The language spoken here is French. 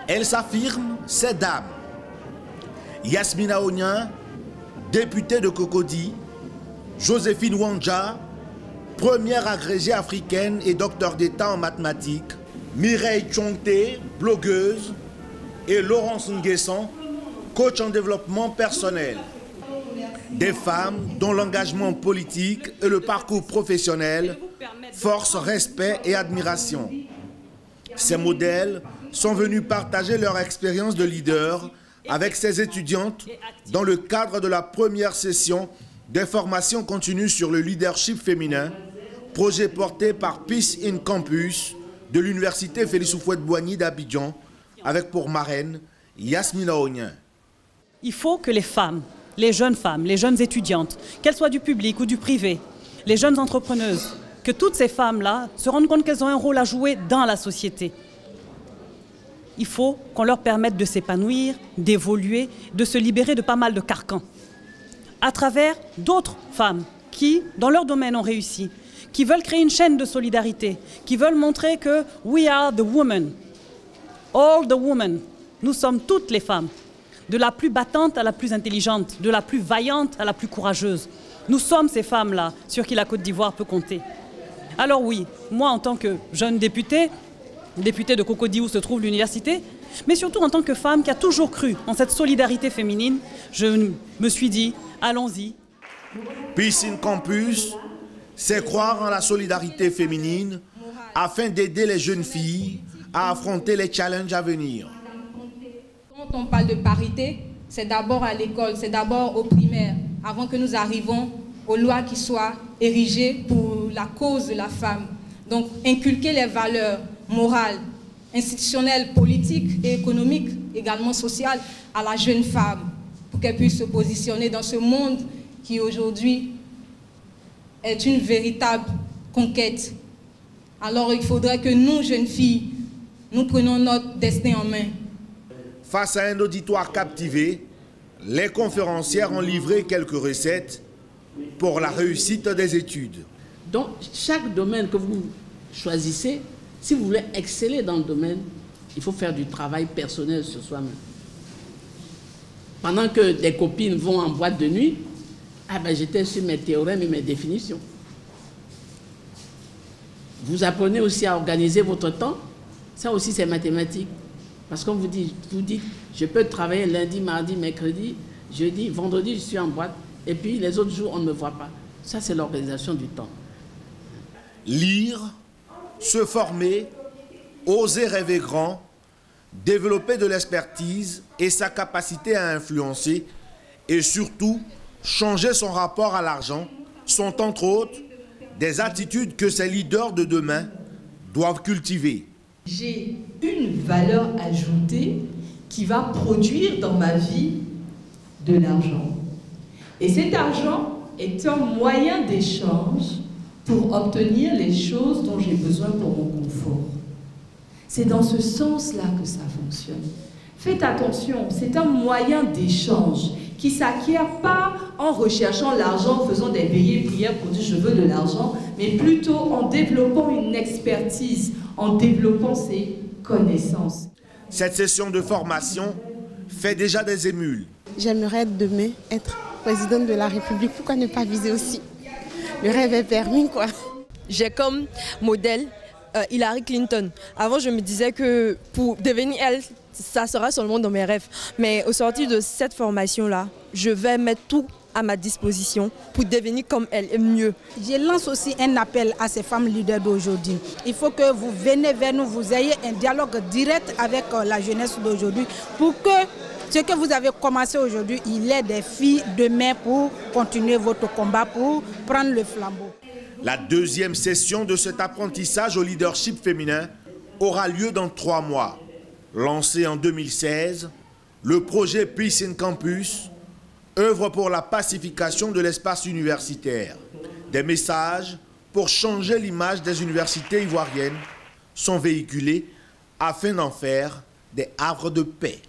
Elle s'affirme, ces dames. Yasmina Onyen, députée de Cocody, Joséphine Wandja, première agrégée africaine et docteur d'État en mathématiques, Mireille Tchongté, blogueuse, et Laurence Nguesson, coach en développement personnel. Des femmes dont l'engagement politique et le parcours professionnel forcent respect et admiration. Ces modèles sont venus partager leur expérience de leader avec ces étudiantes dans le cadre de la première session des formations continues sur le leadership féminin, projet porté par Peace in Campus de l'université Félix Houphouët-Boigny d'Abidjan, avec pour marraine Yasmina Onyen. Il faut que les femmes, les jeunes étudiantes, qu'elles soient du public ou du privé, les jeunes entrepreneuses, que toutes ces femmes-là se rendent compte qu'elles ont un rôle à jouer dans la société. Il faut qu'on leur permette de s'épanouir, d'évoluer, de se libérer de pas mal de carcans. À travers d'autres femmes qui, dans leur domaine, ont réussi, qui veulent créer une chaîne de solidarité, qui veulent montrer que we are the women, all the women. Nous sommes toutes les femmes, de la plus battante à la plus intelligente, de la plus vaillante à la plus courageuse. Nous sommes ces femmes-là sur qui la Côte d'Ivoire peut compter. Alors oui, moi en tant que jeune députée de Cocody où se trouve l'université, mais surtout en tant que femme qui a toujours cru en cette solidarité féminine, je me suis dit, allons-y. Peace in Campus, c'est croire en la solidarité féminine afin d'aider les jeunes filles à affronter les challenges à venir. Quand on parle de parité, c'est d'abord à l'école, c'est d'abord au primaire, avant que nous arrivions aux lois qui soient érigées pour la cause de la femme. Donc, inculquer les valeurs morales, institutionnelles, politiques et économiques, également sociales, à la jeune femme, pour qu'elle puisse se positionner dans ce monde qui aujourd'hui est une véritable conquête. Alors, il faudrait que nous, jeunes filles, nous prenions notre destin en main. Face à un auditoire captivé, les conférencières ont livré quelques recettes pour la réussite des études. Donc, chaque domaine que vous choisissez, si vous voulez exceller dans le domaine, il faut faire du travail personnel sur soi-même. Pendant que des copines vont en boîte de nuit, j'étais sur mes théorèmes et mes définitions. Vous apprenez aussi à organiser votre temps. Ça aussi, c'est mathématique. Parce qu'on vous dit, je peux travailler lundi, mardi, mercredi, jeudi, vendredi, je suis en boîte. Et puis, les autres jours, on ne me voit pas. Ça, c'est l'organisation du temps. Lire, se former, oser rêver grand, développer de l'expertise et sa capacité à influencer, et surtout, changer son rapport à l'argent, sont entre autres des attitudes que ces leaders de demain doivent cultiver. J'ai une valeur ajoutée qui va produire dans ma vie de l'argent. Et cet argent est un moyen d'échange pour obtenir les choses dont j'ai besoin pour mon confort. C'est dans ce sens-là que ça fonctionne. Faites attention, c'est un moyen d'échange qui ne s'acquiert pas en recherchant l'argent, en faisant des veillées prières pour dire je veux de l'argent, mais plutôt en développant une expertise, en développant ses connaissances. Cette session de formation fait déjà des émules. J'aimerais demain être présidente de la République. Pourquoi ne pas viser aussi? Le rêve est permis, quoi. J'ai comme modèle Hillary Clinton. Avant, je me disais que pour devenir elle, ça sera seulement dans mes rêves. Mais au sortir de cette formation-là, je vais mettre tout à ma disposition pour devenir comme elle et mieux. Je lance aussi un appel à ces femmes leaders d'aujourd'hui. Il faut que vous venez vers nous, vous ayez un dialogue direct avec la jeunesse d'aujourd'hui pour que ce que vous avez commencé aujourd'hui, il y ait des filles demain pour continuer votre combat, pour prendre le flambeau. La deuxième session de cet apprentissage au leadership féminin aura lieu dans 3 mois. Lancé en 2016, le projet Peace in Campus œuvre pour la pacification de l'espace universitaire. Des messages pour changer l'image des universités ivoiriennes sont véhiculés afin d'en faire des havres de paix.